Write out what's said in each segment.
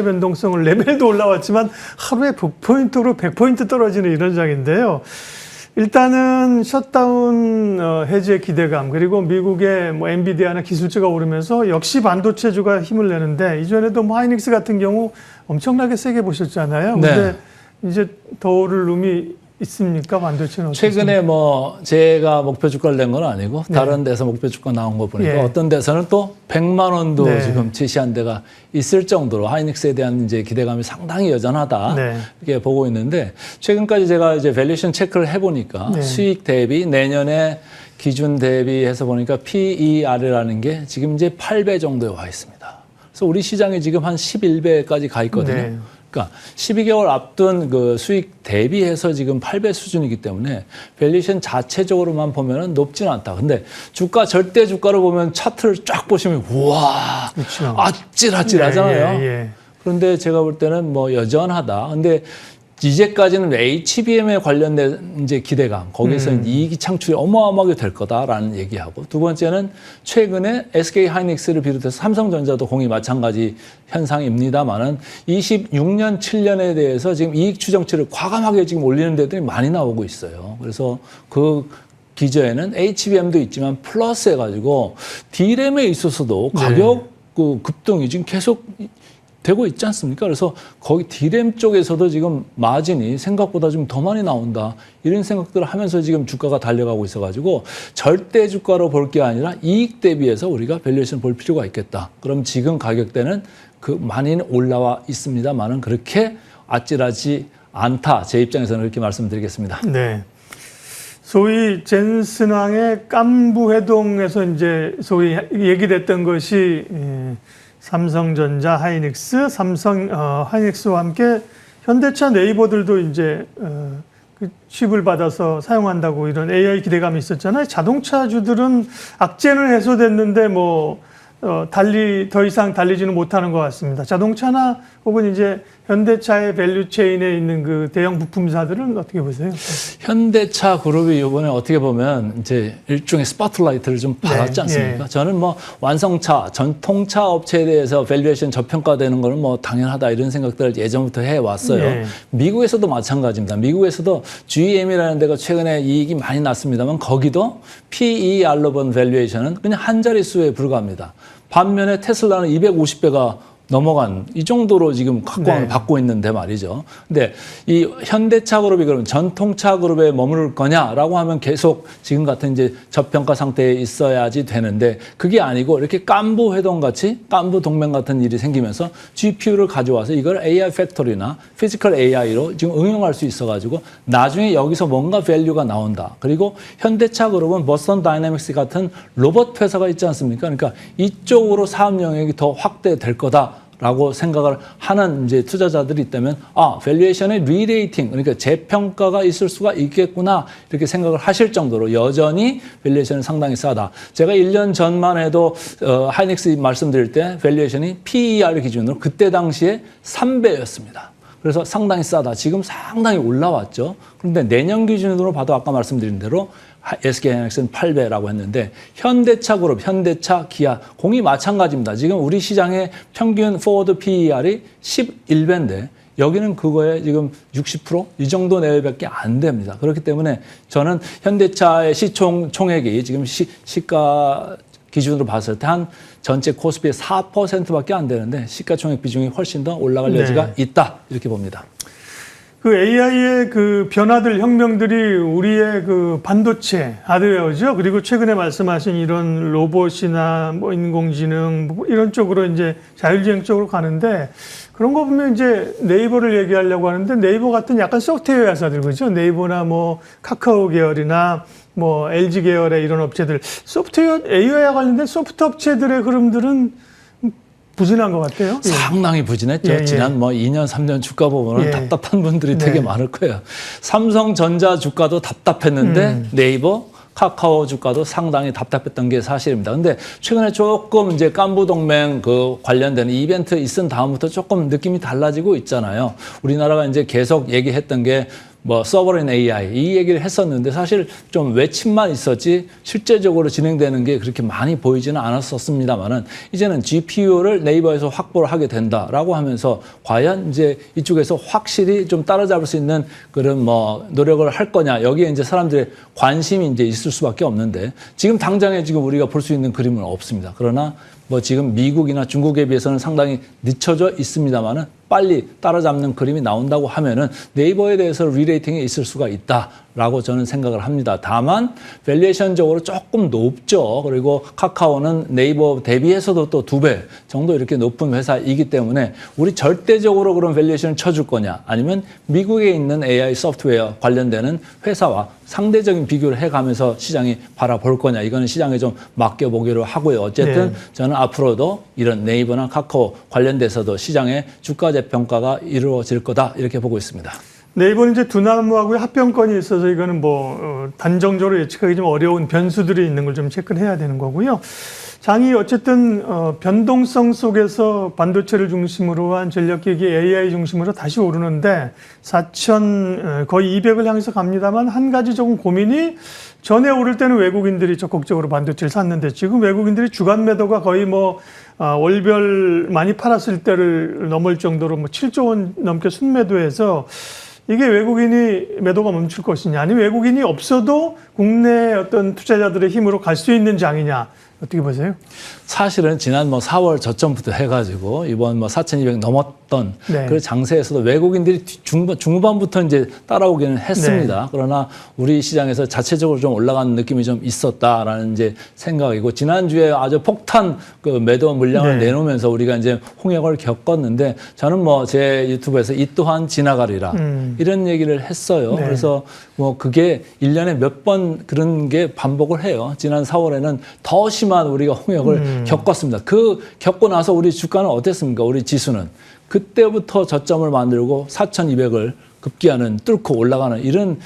변동성을 레벨도 올라왔지만 하루에 100포인트로 100포인트 떨어지는 이런 장인데요. 일단은 셧다운 해제 기대감, 그리고 미국의 뭐 엔비디아나 기술주가 오르면서 역시 반도체주가 힘을 내는데, 이전에도 뭐 하이닉스 같은 경우 엄청나게 세게 보셨잖아요. 근데 네. 이제 더 오를 룸이 있습니까? 반도체는 어떻습니까? 최근에 뭐 제가 목표 주가를 낸 건 아니고 다른 데서 목표 주가 나온 거 보니까 어떤 데서는 또 100만 원도 지금 제시한 데가 있을 정도로 하이닉스에 대한 이제 기대감이 상당히 여전하다 이렇게 보고 있는데, 최근까지 제가 이제 밸류에이션 체크를 해보니까 수익 대비 내년에 기준 대비해서 보니까 PER이라는 게 지금 이제 8배 정도에 와 있습니다. 그래서 우리 시장이 지금 한 11배까지 가 있거든요. 그러니까 12개월 앞둔 그 수익 대비해서 지금 8배 수준이기 때문에 밸류에이션 자체적으로만 보면은 높지는 않다. 근데 주가, 절대 주가로 보면 차트를 쫙 보시면 우와, 그렇죠. 아찔아찔하잖아요. 그런데 제가 볼 때는 뭐 여전하다. 근데 이제까지는 HBM에 관련된 이제 기대감, 거기서 이익이 창출이 어마어마하게 될 거다라는 얘기하고, 두 번째는 최근에 SK 하이닉스를 비롯해서 삼성전자도 공이 마찬가지 현상입니다만은 26년, 7년에 대해서 지금 이익 추정치를 과감하게 지금 올리는 데들이 많이 나오고 있어요. 그래서 그 기저에는 HBM도 있지만 플러스 해가지고 D램에 있어서도 가격 그 급등이 지금 계속 되고 있지 않습니까? 그래서 거기 D램 쪽에서도 지금 마진이 생각보다 좀 더 많이 나온다, 이런 생각들을 하면서 지금 주가가 달려가고 있어가지고 절대 주가로 볼 게 아니라 이익 대비해서 우리가 밸류에이션 볼 필요가 있겠다. 그럼 지금 가격대는 그 많이는 올라와 있습니다만은 그렇게 아찔하지 않다. 제 입장에서는 그렇게 말씀드리겠습니다. 네. 소위 젠슨왕의 깐부 회동에서 이제 소위 얘기됐던 것이 삼성전자, 하이닉스, 하이닉스와 함께 현대차, 네이버들도 이제 그 칩을 받아서 사용한다고 이런 AI 기대감이 있었잖아요. 자동차주들은 악재는 해소됐는데 뭐 더 이상 달리지는 못하는 것 같습니다. 자동차나 혹은 이제 현대차의 밸류체인에 있는 그 대형 부품사들은 어떻게 보세요? 현대차 그룹이 이번에 어떻게 보면 이제 일종의 스포트라이트를 좀 받았지 않습니까? 저는 뭐 완성차, 전통차 업체에 대해서 밸류에이션 저평가되는 거는 뭐 당연하다, 이런 생각들을 예전부터 해왔어요. 미국에서도 마찬가지입니다. 미국에서도 GM이라는 데가 최근에 이익이 많이 났습니다만 거기도 PER로 본 밸류에이션은 그냥 한 자릿수에 불과합니다. 반면에 테슬라는 250배가 넘어간 이 정도로 지금 각광을 받고 있는데 말이죠. 근데 이 현대차 그룹이 그러면 전통차 그룹에 머무를 거냐라고 하면 계속 지금 같은 이제 저평가 상태에 있어야지 되는데, 그게 아니고 이렇게 깐부 회동 같이, 깐부 동맹 같은 일이 생기면서 GPU를 가져와서 이걸 AI 팩토리나 피지컬 AI로 지금 응용할 수 있어가지고 나중에 여기서 뭔가 밸류가 나온다. 그리고 현대차 그룹은 버스턴 다이내믹스 같은 로봇 회사가 있지 않습니까? 그러니까 이쪽으로 사업 영역이 더 확대될 거다 라고 생각을 하는 이제 투자자들이 있다면, 밸류에이션의 리레이팅, 그러니까 재평가가 있을 수가 있겠구나, 이렇게 생각을 하실 정도로 여전히 밸류에이션은 상당히 싸다. 제가 1년 전만 해도 하이닉스 말씀드릴 때 밸류에이션이 PER 기준으로 그때 당시에 3배였습니다. 그래서 상당히 싸다. 지금 상당히 올라왔죠. 그런데 내년 기준으로 봐도 아까 말씀드린 대로 SK하이닉스는 8배라고 했는데, 현대차 그룹, 현대차, 기아, 공이 마찬가지입니다. 지금 우리 시장의 평균 포워드 PER이 11배인데 여기는 그거에 지금 60% 이 정도 내외밖에 안 됩니다. 그렇기 때문에 저는 현대차의 총액이 지금 시가 기준으로 봤을 때 한 전체 코스피의 4%밖에 안 되는데 시가총액 비중이 훨씬 더 올라갈 여지가 있다, 이렇게 봅니다. 그 AI의 그 변화들, 혁명들이 우리의 그 반도체, 하드웨어죠. 그리고 최근에 말씀하신 이런 로봇이나 뭐 인공지능 뭐 이런 쪽으로 이제 자율주행 쪽으로 가는데, 그런 거 보면 이제 네이버를 얘기하려고 하는데, 네이버 같은 약간 소프트웨어 회사들, 그죠? 네이버나 뭐 카카오 계열이나 뭐 LG 계열의 이런 업체들, 소프트웨어, AI와 관련된 소프트 업체들의 흐름들은 부진한 것 같아요. 상당히 부진했죠. 지난 뭐 2년, 3년 주가 보면 답답한 분들이 되게 많을 거예요. 삼성전자 주가도 답답했는데 네이버, 카카오 주가도 상당히 답답했던 게 사실입니다. 근데 최근에 조금 이제 깐부 동맹 그 관련된 이벤트 있은 다음부터 조금 느낌이 달라지고 있잖아요. 우리나라가 이제 계속 얘기했던 게 뭐 서버린 AI 이 얘기를 했었는데 사실 좀 외침만 있었지 실제적으로 진행되는 게 그렇게 많이 보이지는 않았었습니다만은 이제는 GPU를 네이버에서 확보를 하게 된다라고 하면서 과연 이제 이쪽에서 확실히 좀 따라잡을 수 있는 그런 뭐 노력을 할 거냐 여기에 이제 사람들의 관심이 이제 있을 수밖에 없는데 지금 당장에 지금 우리가 볼 수 있는 그림은 없습니다. 그러나 뭐 지금 미국이나 중국에 비해서는 상당히 늦춰져 있습니다만은 빨리 따라잡는 그림이 나온다고 하면은 네이버에 대해서 리레이팅이 있을 수가 있다라고 저는 생각을 합니다. 다만 밸류에이션적으로 조금 높죠. 그리고 카카오는 네이버 대비해서도 또 2배 정도 이렇게 높은 회사이기 때문에 우리 절대적으로 그런 밸류에이션을 쳐줄 거냐 아니면 미국에 있는 AI 소프트웨어 관련되는 회사와 상대적인 비교를 해가면서 시장이 바라볼 거냐 이거는 시장에 좀 맡겨보기로 하고요. 어쨌든 저는 앞으로도 이런 네이버나 카카오 관련돼서도 시장의 주가 재평가가 이루어질 거다 이렇게 보고 있습니다. 네이버는 이제 두나무하고의 합병권이 있어서 이거는 뭐 단정적으로 예측하기 좀 어려운 변수들이 있는 걸 좀 체크를 해야 되는 거고요. 장이 어쨌든 변동성 속에서 반도체를 중심으로 한 전력기기 AI 중심으로 다시 오르는데 4천 거의 200을 향해서 갑니다만 한 가지 조금 고민이 전에 오를 때는 외국인들이 적극적으로 반도체를 샀는데 지금 외국인들이 주간 매도가 거의 뭐 월별 많이 팔았을 때를 넘을 정도로 뭐 7조 원 넘게 순매도해서 이게 외국인이 매도가 멈출 것이냐 아니면 외국인이 없어도 국내 어떤 투자자들의 힘으로 갈 수 있는 장이냐 어떻게 보세요? 사실은 지난 뭐 4월 저점부터 해가지고 이번 뭐 4,200 넘었던 그 장세에서도 외국인들이 중후반부터 이제 따라오기는 했습니다. 그러나 우리 시장에서 자체적으로 좀 올라가는 느낌이 좀 있었다라는 이제 생각이고 지난주에 아주 폭탄 그 매도 물량을 내놓으면서 우리가 이제 홍역을 겪었는데 저는 뭐 제 유튜브에서 이 또한 지나가리라 이런 얘기를 했어요. 그래서 뭐 그게 1년에 몇 번 그런 게 반복을 해요. 지난 4월에는 더 심한 우리가 홍역을 겪었습니다. 그 겪고 나서 우리 주가는 어땠습니까? 우리 지수는 그때부터 저점을 만들고 4,200을 급기야는 뚫고 올라가는 이런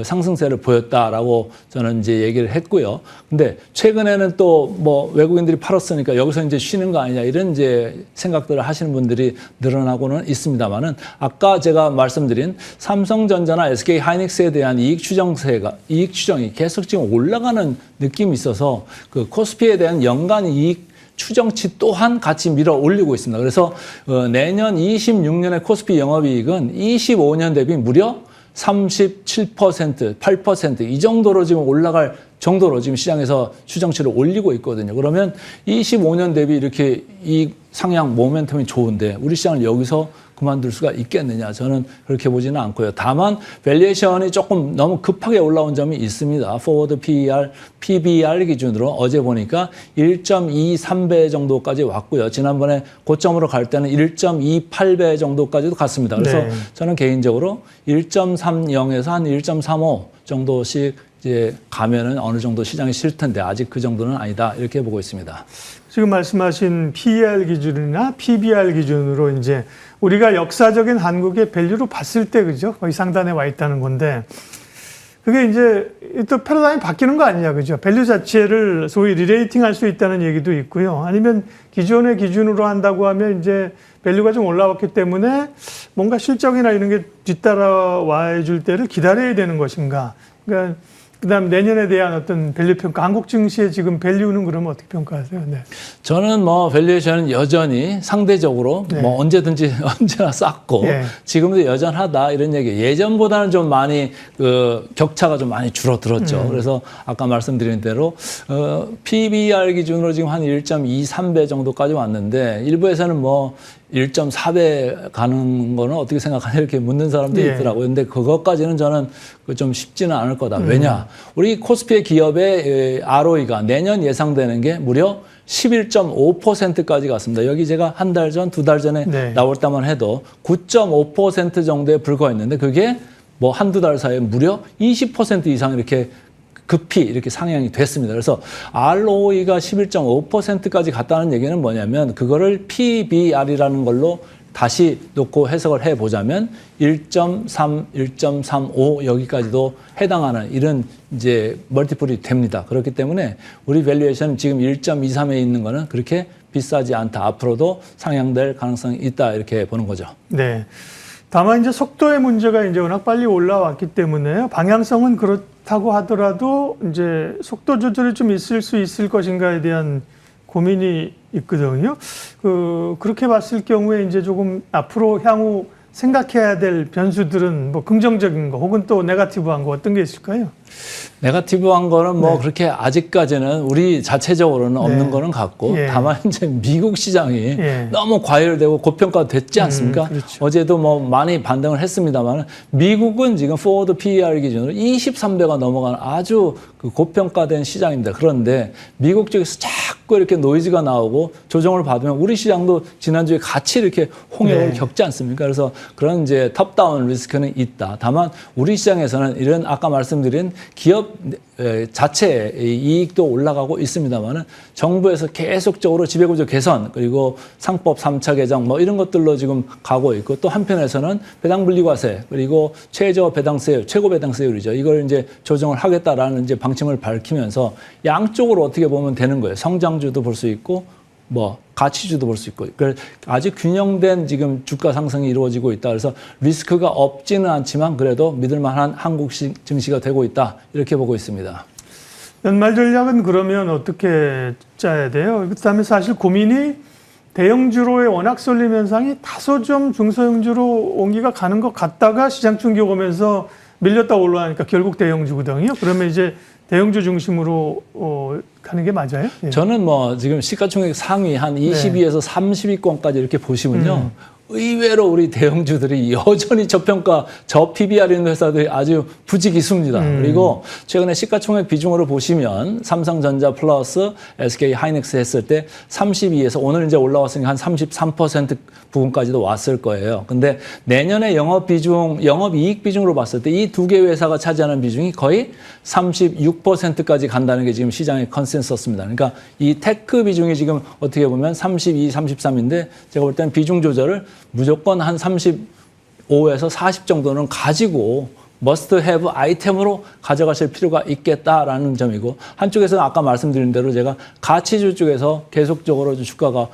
상승세를 보였다라고 저는 이제 얘기를 했고요. 근데 최근에는 또 뭐 외국인들이 팔았으니까 여기서 이제 쉬는 거 아니냐 이런 이제 생각들을 하시는 분들이 늘어나고는 있습니다만은 아까 제가 말씀드린 삼성전자나 SK 하이닉스에 대한 이익 추정이 계속 지금 올라가는 느낌이 있어서 그 코스피에 대한 연간 이익 추정치 또한 같이 밀어 올리고 있습니다. 그래서 내년 26년의 코스피 영업이익은 25년 대비 무려 37%, 8% 이 정도로 지금 올라갈 정도로 지금 시장에서 추정치를 올리고 있거든요. 그러면 25년 대비 이렇게 이 상향 모멘텀이 좋은데 우리 시장을 여기서 그만둘 수가 있겠느냐. 저는 그렇게 보지는 않고요. 다만 밸류에이션이 조금 너무 급하게 올라온 점이 있습니다. 포워드 PER, PBR 기준으로 어제 보니까 1.23배 정도까지 왔고요. 지난번에 고점으로 갈 때는 1.28배 정도까지도 갔습니다. 그래서 저는 개인적으로 1.30에서 한 1.35 정도씩 이제 가면은 어느 정도 시장이 실 텐데 아직 그 정도는 아니다. 이렇게 보고 있습니다. 지금 말씀하신 PER 기준이나 PBR 기준으로 이제 우리가 역사적인 한국의 밸류로 봤을 때 그죠? 거의 상단에 와 있다는 건데 그게 이제 또 패러다임이 바뀌는 거 아니냐 그죠? 밸류 자체를 소위 리레이팅 할 수 있다는 얘기도 있고요. 아니면 기존의 기준으로 한다고 하면 이제 밸류가 좀 올라왔기 때문에 뭔가 실적이나 이런 게 뒤따라와 줄 때를 기다려야 되는 것인가. 그러니까 그다음 내년에 대한 어떤 밸류 평가, 한국 증시의 지금 밸류는 그러면 어떻게 평가하세요? 네. 저는 뭐 밸류에이션은 여전히 상대적으로 뭐 언제든지 언제나 쌌고 지금도 여전하다 이런 얘기. 예전보다는 좀 많이 그 격차가 좀 많이 줄어들었죠. 그래서 아까 말씀드린 대로 PBR 기준으로 지금 한 1.23배 정도까지 왔는데 일부에서는 뭐 1.4배 가는 거는 어떻게 생각하냐 이렇게 묻는 사람도 있더라고요. 근데 그것까지는 저는 좀 쉽지는 않을 거다. 왜냐? 우리 코스피의 기업의 ROE가 내년 예상되는 게 무려 11.5%까지 갔습니다. 여기 제가 한 달 전, 2달 전에 나올 때만 해도 9.5% 정도에 불과했는데 그게 뭐 한두 달 사이에 무려 20% 이상 이렇게 급히 이렇게 상향이 됐습니다. 그래서 ROE가 11.5%까지 갔다는 얘기는 뭐냐면 그거를 PBR이라는 걸로 다시 놓고 해석을 해보자면 1.3, 1.35 여기까지도 해당하는 이런 이제 멀티플이 됩니다. 그렇기 때문에 우리 밸류에이션 지금 1.23에 있는 거는 그렇게 비싸지 않다. 앞으로도 상향될 가능성이 있다 이렇게 보는 거죠. 네. 다만 이제 속도의 문제가 이제 워낙 빨리 올라왔기 때문에요. 방향성은 그렇다고 하더라도 이제 속도 조절이 좀 있을 수 있을 것인가에 대한 고민이 있거든요. 그렇게 봤을 경우에 이제 조금 앞으로 향후 생각해야 될 변수들은 뭐 긍정적인 거 혹은 또 네거티브한 거 어떤 게 있을까요? 네거티브한 거는 뭐 네. 그렇게 아직까지는 우리 자체적으로는 없는 거는 같고 예. 다만 이제 미국 시장이 예. 너무 과열되고 고평가됐지 않습니까? 그렇죠. 어제도 뭐 많이 반등을 했습니다만 미국은 지금 포워드 PER 기준으로 23배가 넘어가는 아주 그 고평가된 시장입니다. 그런데 미국 쪽에서 자꾸 이렇게 노이즈가 나오고 조정을 받으면 우리 시장도 지난주에 같이 이렇게 홍역을 네. 겪지 않습니까? 그래서 그런 이제 톱다운 리스크는 있다. 다만 우리 시장에서는 이런 아까 말씀드린 기업 자체의 이익도 올라가고 있습니다만은 정부에서 계속적으로 지배구조 개선 그리고 상법 3차 개정 뭐 이런 것들로 지금 가고 있고 또 한편에서는 배당 분리과세 그리고 최저 배당세율, 최고 배당세율이죠. 이걸 이제 조정을 하겠다라는 이제 방침을 밝히면서 양쪽으로 어떻게 보면 되는 거예요. 성장주도 볼 수 있고 뭐 가치주도 볼 수 있고 아주 균형된 지금 주가 상승이 이루어지고 있다. 그래서 리스크가 없지는 않지만 그래도 믿을만한 한국 증시가 되고 있다. 이렇게 보고 있습니다. 연말 전략은 그러면 어떻게 짜야 돼요? 그다음에 사실 고민이 대형주로의 워낙 쏠림 현상이 다소 좀 중소형주로 온기가 가는 것 같다가 시장 충격 오면서 밀렸다 올라가니까 결국 대형주거든요. 그러면 이제 대형주 중심으로 가는 게 맞아요? 예. 저는 뭐 지금 시가총액 상위 한 22에서 30위권까지 이렇게 보시면요. 의외로 우리 대형주들이 여전히 저평가, 저 PBR 있는 회사들이 아주 부지기수입니다. 그리고 최근에 시가총액 비중으로 보시면 삼성전자 플러스 SK 하이닉스 했을 때 32에서 오늘 이제 올라왔으니까 한 33% 부분까지도 왔을 거예요. 근데 내년에 영업이익 비중으로 봤을 때 이 두 개 회사가 차지하는 비중이 거의 36%까지 간다는 게 지금 시장의 컨센서스입니다. 그러니까 이 테크 비중이 지금 어떻게 보면 32, 33인데 제가 볼 때는 비중 조절을 무조건 한 35에서 40 정도는 가지고 머스트 해브 아이템으로 가져가실 필요가 있겠다라는 점이고 한쪽에서는 아까 말씀드린 대로 제가 가치주 쪽에서 계속적으로 주가가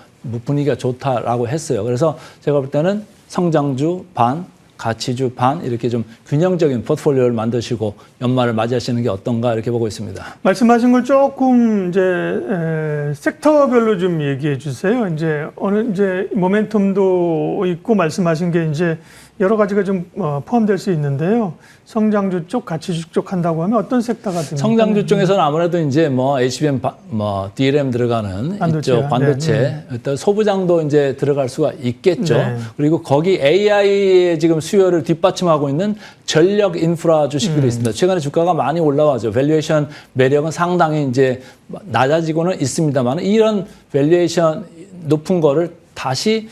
분위기가 좋다라고 했어요. 그래서 제가 볼 때는 성장주 반, 가치주 반 이렇게 좀 균형적인 포트폴리오를 만드시고 연말을 맞이하시는 게 어떤가 이렇게 보고 있습니다. 말씀하신 걸 조금 이제 섹터별로 좀 얘기해 주세요. 이제 어느 이제 모멘텀도 있고 말씀하신 게 이제 여러 가지가 좀 포함될 수 있는데요. 성장주 쪽, 가치주 쪽 한다고 하면 어떤 섹터가 됩니까? 성장주 쪽에서는 아무래도 이제 뭐 HBM, DRAM 들어가는 이쪽 반도체, 어떤 소부장도 이제 들어갈 수가 있겠죠. 네. 그리고 거기 AI의 지금 수요를 뒷받침하고 있는 전력 인프라 주식들이 있습니다. 최근에 주가가 많이 올라와죠. 밸류에이션 매력은 상당히 이제 낮아지고는 있습니다만 이런 밸류에이션 높은 거를 다시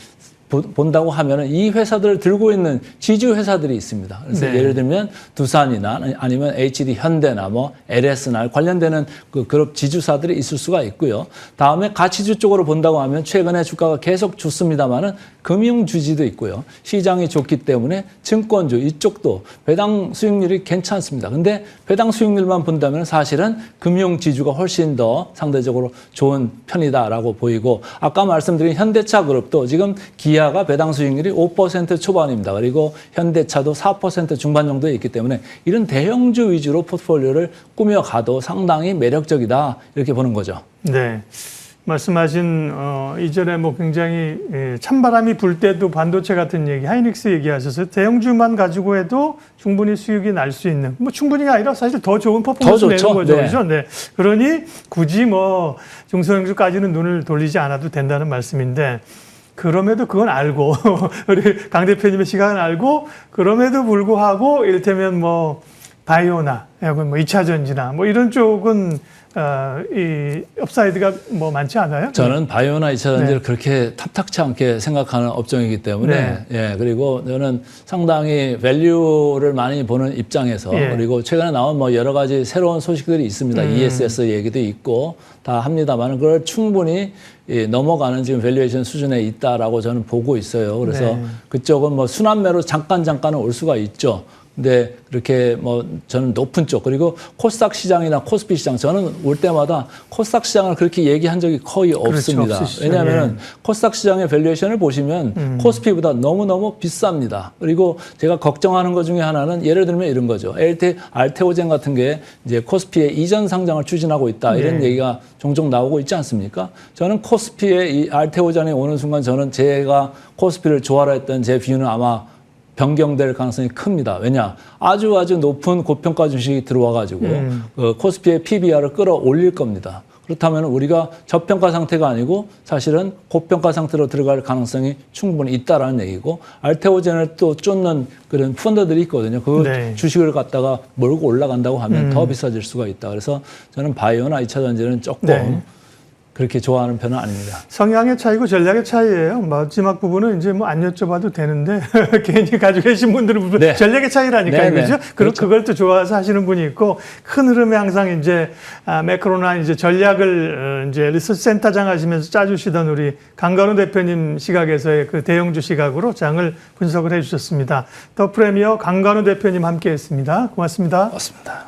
본다고 하면은 이 회사들을 들고 있는 지주 회사들이 있습니다. 그래서 네. 예를 들면 두산이나 아니면 HD 현대나 뭐 LS나 관련되는 그 그룹 지주사들이 있을 수가 있고요. 다음에 가치주 쪽으로 본다고 하면 최근에 주가가 계속 좋습니다만은 금융주지도 있고요. 시장이 좋기 때문에 증권주 이쪽도 배당 수익률이 괜찮습니다. 근데 배당 수익률만 본다면 사실은 금융지주가 훨씬 더 상대적으로 좋은 편이다라고 보이고 아까 말씀드린 현대차 그룹도 지금 기아가 배당 수익률이 5% 초반입니다. 그리고 현대차도 4% 중반 정도에 있기 때문에 이런 대형주 위주로 포트폴리오를 꾸며가도 상당히 매력적이다 이렇게 보는 거죠. 네. 말씀하신 이전에 뭐 굉장히 찬바람이 불 때도 반도체 같은 얘기, 하이닉스 얘기하셔서 대형주만 가지고 해도 충분히 수익이 날 수 있는 뭐 충분히가 아니라 사실 더 좋은 퍼포먼스 내는 거죠, 네. 그렇죠? 네. 그러니 굳이 뭐 중소형주까지는 눈을 돌리지 않아도 된다는 말씀인데. 그럼에도 그건 알고 우리 강 대표님의 시각은 알고 그럼에도 불구하고 이를테면 뭐 바이오나 혹은 뭐 2차 전지나 뭐 이런 쪽은 이 업사이드가 뭐 많지 않아요? 저는 바이오나 2차 전지를 네. 그렇게 탑탁치 않게 생각하는 업종이기 때문에 네. 예 그리고 저는 상당히 밸류를 많이 보는 입장에서 예. 그리고 최근에 나온 뭐 여러 가지 새로운 소식들이 있습니다. ESS 얘기도 있고 다 합니다만 그걸 충분히 넘어가는 지금 밸류에이션 수준에 있다라고 저는 보고 있어요. 그래서 네. 그쪽은 뭐 순환매로 잠깐은 올 수가 있죠. 근데 그렇게 뭐 저는 높은 쪽 그리고 코스닥 시장이나 코스피 시장 저는 올 때마다 코스닥 시장을 그렇게 얘기한 적이 거의 없습니다. 없으시죠. 왜냐하면 코스닥 시장의 밸류에이션을 보시면 코스피보다 너무너무 비쌉니다. 그리고 제가 걱정하는 것 중에 하나는 예를 들면 이런 거죠. 알테오젠 같은 게 이제 코스피의 이전 상장을 추진하고 있다. 이런 얘기가 종종 나오고 있지 않습니까? 저는 코스피의 이 알테오젠이 오는 순간 저는 제가 코스피를 좋아라 했던 제 뷰는 아마 변경될 가능성이 큽니다. 왜냐? 아주 높은 고평가 주식이 들어와가지고 코스피의 PBR을 끌어올릴 겁니다. 그렇다면 우리가 저평가 상태가 아니고 사실은 고평가 상태로 들어갈 가능성이 충분히 있다라는 얘기고 알테오젠을 또 쫓는 그런 펀드들이 있거든요. 그 네. 주식을 갖다가 몰고 올라간다고 하면 더 비싸질 수가 있다. 그래서 저는 바이오나 2차 전지는 조금 네. 그렇게 좋아하는 편은 아닙니다. 성향의 차이고 전략의 차이예요. 마지막 부분은 이제 뭐 안 여쭤봐도 되는데 괜히 가지고 계신 분들은 네. 전략의 차이라니까요, 네, 그죠? 네. 그렇죠. 그걸 또 좋아서 하시는 분이 있고 큰 흐름에 항상 이제 매크로나 이제 전략을 이제 리서치 센터장 하시면서 짜주시던 우리 강건우 대표님 시각에서의 그 대형주 시각으로 장을 분석을 해주셨습니다. 더 프레미어 강건우 대표님 함께했습니다. 고맙습니다. 맞습니다.